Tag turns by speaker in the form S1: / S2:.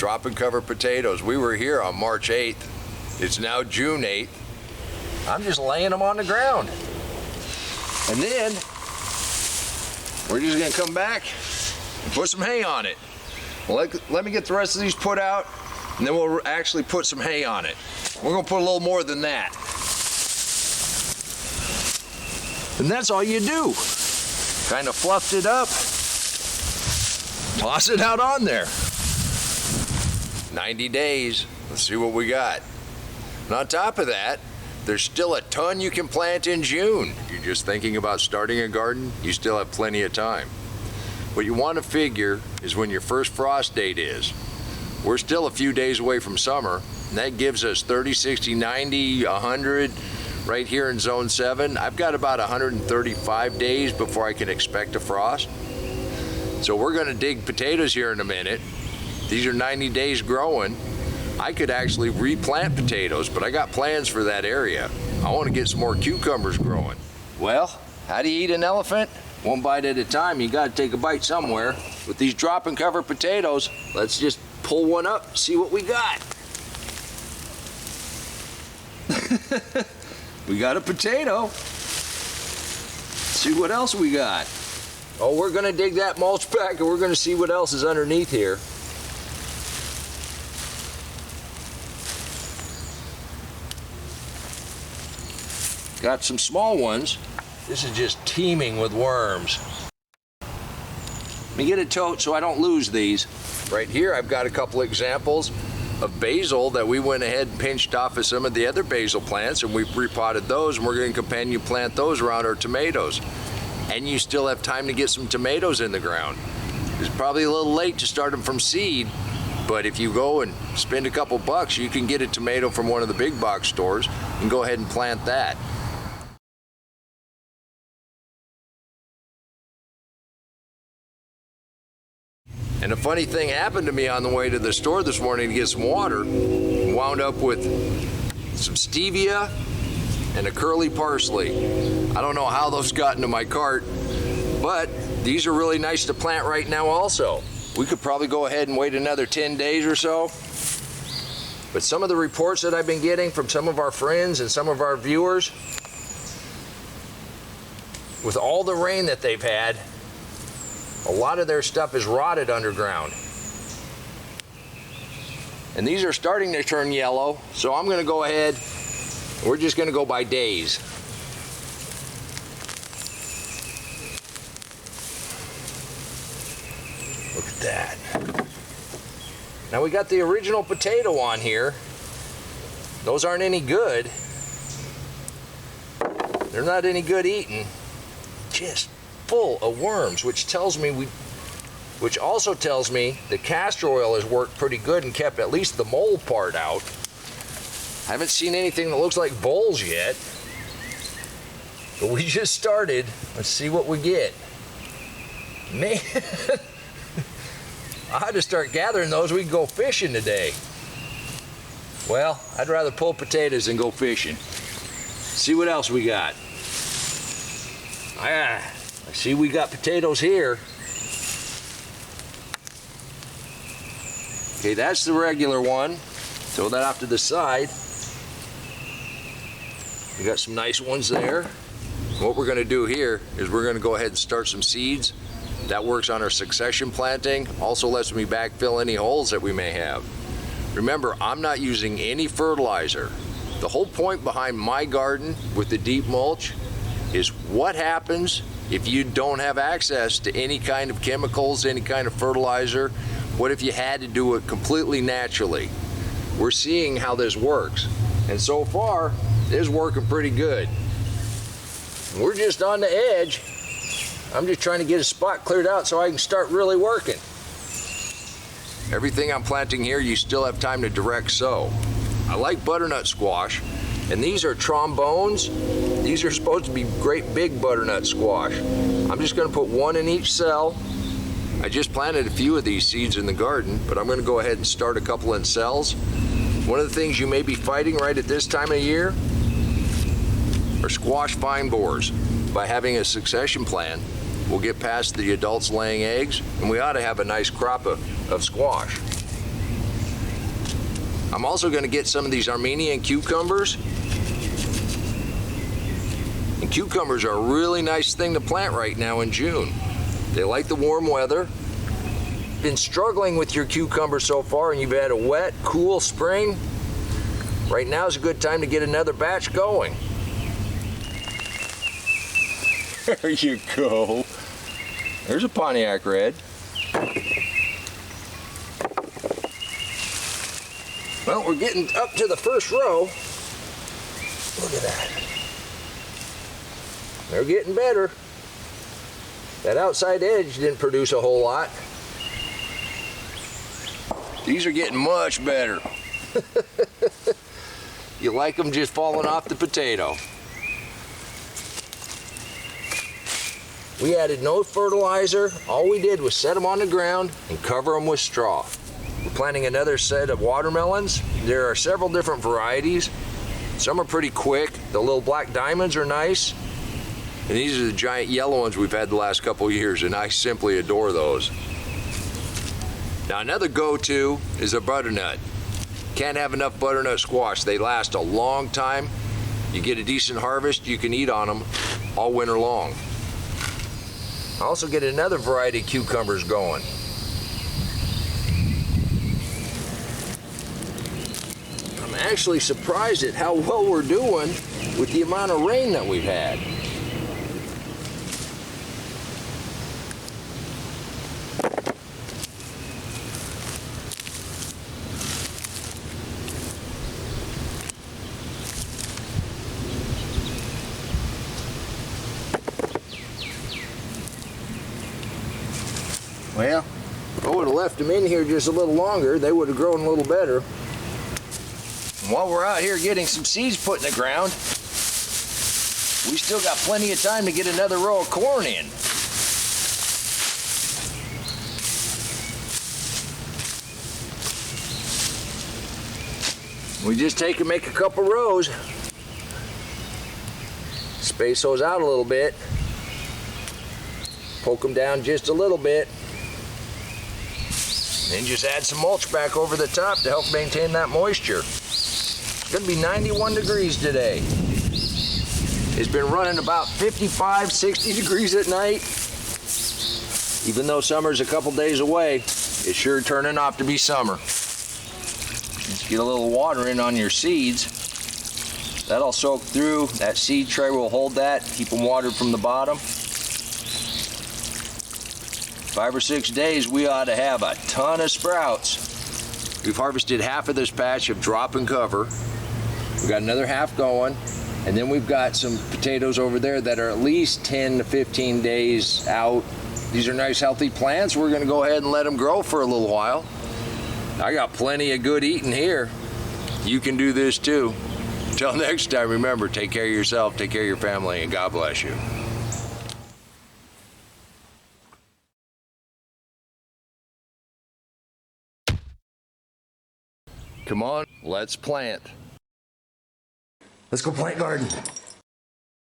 S1: Drop and cover potatoes. We were here on March 8th. It's now June 8th. I'm just laying them on the ground. And then we're just gonna come back and put some hay on it. Well, let me get the rest of these put out, and then we'll actually put some hay on it. We're gonna put a little more than that. And that's all you do. Kind of fluffed it up, toss it out on there. 90 days, let's see what we got. And on top of that, there's still a ton you can plant in June. You're just thinking about starting a garden, you still have plenty of time. What you want to figure is when your first frost date is. We're still a few days away from summer, and that gives us 30, 60, 90, 100 right here in zone 7. I've got about 135 days before I can expect a frost. So we're going to dig potatoes here in a minute. These are 90 days growing. I could actually replant potatoes, but I got plans for that area. I want to get some more cucumbers growing. Well, how do you eat an elephant? One bite at a time. You got to take a bite somewhere. With these drop and cover potatoes, let's just pull one up, see what we got. We got a potato. See what else we got. Oh, we're gonna dig that mulch back and we're gonna see what else is underneath here. Got some small ones. This is just teeming with worms. Let me get a tote so I don't lose these. Right here I've got a couple examples of basil that we went ahead and pinched off of some of the other basil plants, and we've repotted those, and we're going to companion plant those around our tomatoes. And you still have time to get some tomatoes in the ground. It's probably a little late to start them from seed, but if you go and spend a couple bucks, you can get a tomato from one of the big box stores and go ahead and plant that. And a funny thing happened to me on the way to the store this morning to get some water. Wound up with some stevia and a curly parsley. I don't know how those got into my cart, but these are really nice to plant right now also. We could probably go ahead and wait another 10 days or so. But some of the reports that I've been getting from some of our friends and some of our viewers, with all the rain that they've had, a lot of their stuff is rotted underground. And these are starting to turn yellow, so I'm gonna go ahead, we're just gonna go by days. Look at that. Now we got the original potato on here. Those aren't any good. They're not any good eating. Just full of worms, which also tells me the castor oil has worked pretty good and kept at least the mold part out. I haven't seen anything that looks like voles yet, but we just started. Let's see what we get. Man, I had to start gathering those. We can go fishing today. Well, I'd rather pull potatoes than go fishing. See what else we got. I see we got potatoes here. Okay, that's the regular one. Throw that off to the side. We got some nice ones there. What we're gonna do here is we're gonna go ahead and start some seeds. That works on our succession planting. Also lets me backfill any holes that we may have. Remember, I'm not using any fertilizer. The whole point behind my garden with the deep mulch is what happens if you don't have access to any kind of chemicals, any kind of fertilizer. What if you had to do it completely naturally? We're seeing how this works. And so far, it's working pretty good. We're just on the edge. I'm just trying to get a spot cleared out so I can start really working. Everything I'm planting here, you still have time to direct sow. I like butternut squash, and these are trombones. These are supposed to be great big butternut squash. I'm just gonna put one in each cell. I just planted a few of these seeds in the garden, but I'm gonna go ahead and start a couple in cells. One of the things you may be fighting right at this time of year are squash vine borers. By having a succession plan, we'll get past the adults laying eggs, and we ought to have a nice crop of squash. I'm also going to get some of these Armenian cucumbers. And cucumbers are a really nice thing to plant right now in June. They like the warm weather. Been struggling with your cucumbers so far and you've had a wet, cool spring. Right now is a good time to get another batch going. There you go. There's a Pontiac Red. Well, we're getting up to the first row. Look at that. They're getting better. That outside edge didn't produce a whole lot. These are getting much better. You like them just falling off the potato. We added no fertilizer. All we did was set them on the ground and cover them with straw. We're planting another set of watermelons. There are several different varieties. Some are pretty quick. The little black diamonds are nice. And these are the giant yellow ones we've had the last couple of years, and I simply adore those. Now another go-to is a butternut. Can't have enough butternut squash. They last a long time. You get a decent harvest, you can eat on them all winter long. I also get another variety of cucumbers going. I'm actually surprised at how well we're doing with the amount of rain that we've had. Well, if I would have left them in here just a little longer, they would have grown a little better. And while we're out here getting some seeds put in the ground, we still got plenty of time to get another row of corn in. We just take and make a couple rows, space those out a little bit, poke them down just a little bit, then just add some mulch back over the top to help maintain that moisture. It's going to be 91 degrees today. It's been running about 55, 60 degrees at night. Even though summer's a couple days away, it's sure turning out to be summer. Just get a little water in on your seeds. That'll soak through. That seed tray will hold that, keep them watered from the bottom. 5 or 6 days, we ought to have a ton of sprouts. We've harvested half of this patch of drop and cover. We've got another half going, and then we've got some potatoes over there that are at least 10 to 15 days out. These are nice, healthy plants. We're going to go ahead and let them grow for a little while. I got plenty of good eating here. You can do this too. Until next time, remember, take care of yourself, take care of your family, and God bless you. Come on, let's plant. Let's go plant garden.